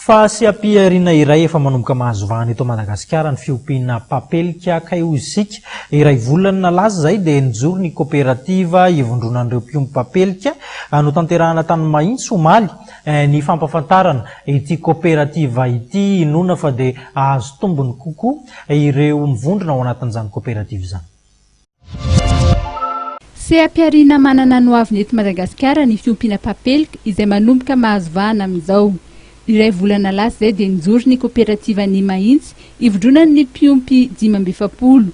Fa sy ampiarina iray efa manomboka mahazo vahana eto Madagasikara ny fiompiana papelika kaiozika iray volana nalaza zay dia nijoro ny kooperativa ivondronan'ireo mpiompy papelika no tanterahana tany Mahintso omaly ny fampafantarana ity kooperativa ity inona fa dia ahazo tombony kokoa ireo mivondrona ao anatin'izany kooperativa izany. Sy ampiarina manana no avy eto Madagasikara ny fiompiana papelika izay manomboka mahazo vahana amin'izao. Iray volana lasa zay dia nijoro ny kooperativa ny Mahintso ivondronany ny mpiompy 520.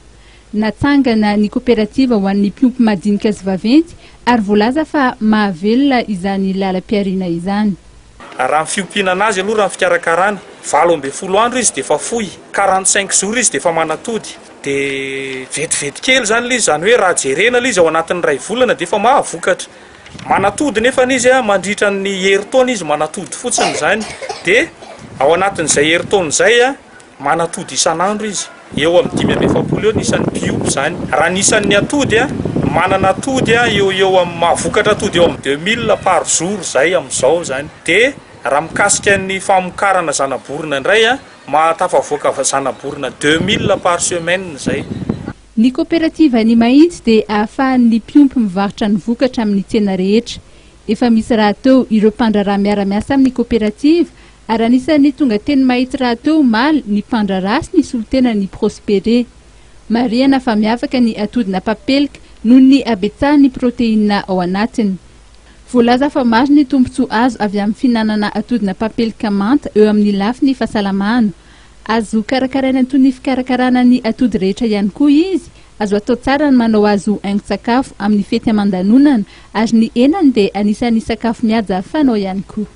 Natsangana ny kooperativa ho an'ny mpiompy madinika sy vaventy ary voalaza fa mahavelona izany lalam-piarina izany. Raha fiompiana anazy aloha raha fikarakarana 12 andro izy dia efa fohy, 45 jours izy dia efa manatody. Dia vetivety kely zany ilay izy, zany hoe raha jerena ilay izy ao anatin'ny ray volana dia efa mahavokatra. Manatody nefa izy mandritra ny herintaona izy manatody fotsiny zany, dia ao anatin'izay herintaona izay manatody isan'andro izy. Eo amin'ny 570 eo nisan'ny mpiompy zany. Raha nisan'ny atody manana atody eo amin'ny mahavokatra atody eo amin'ny 2000 par jour zay amin'izao zany. Dia raha mikasika ny famokarana zanaborona indray matafavoaka zanaborona 2000 par semaine zay. Ny kooperativa ny Mahintso dia ahafahan'ny mpiompy mivarotra ny vokatra amin'ny tsena rehetra. Efa misy raha teo ireo mpandraraha miara-miasa amin'ny kooperativa ary anisan'ny tonga teny mahitsy raha teo omaly ny mpandraraha sy ny solotena ny prospere. Marihana fa miavaka ny atodina papelika noho ny abetsahany proteinina ao anatiny. Voalaza fa maro ny tombontsoa azo avy amin'ny fihinanana atodina papelika manta eo amin'ny lafiny fahasalamana. Azo karakaraina toy ny fikarakarana ny atody rehetra ihany koa izy. Azo atao tsara ny manao azo haingon-tsakafo amin'ny fety aman-danonana ary ny henany dia anisan'ny sakafo mihaja fanao ihany koa.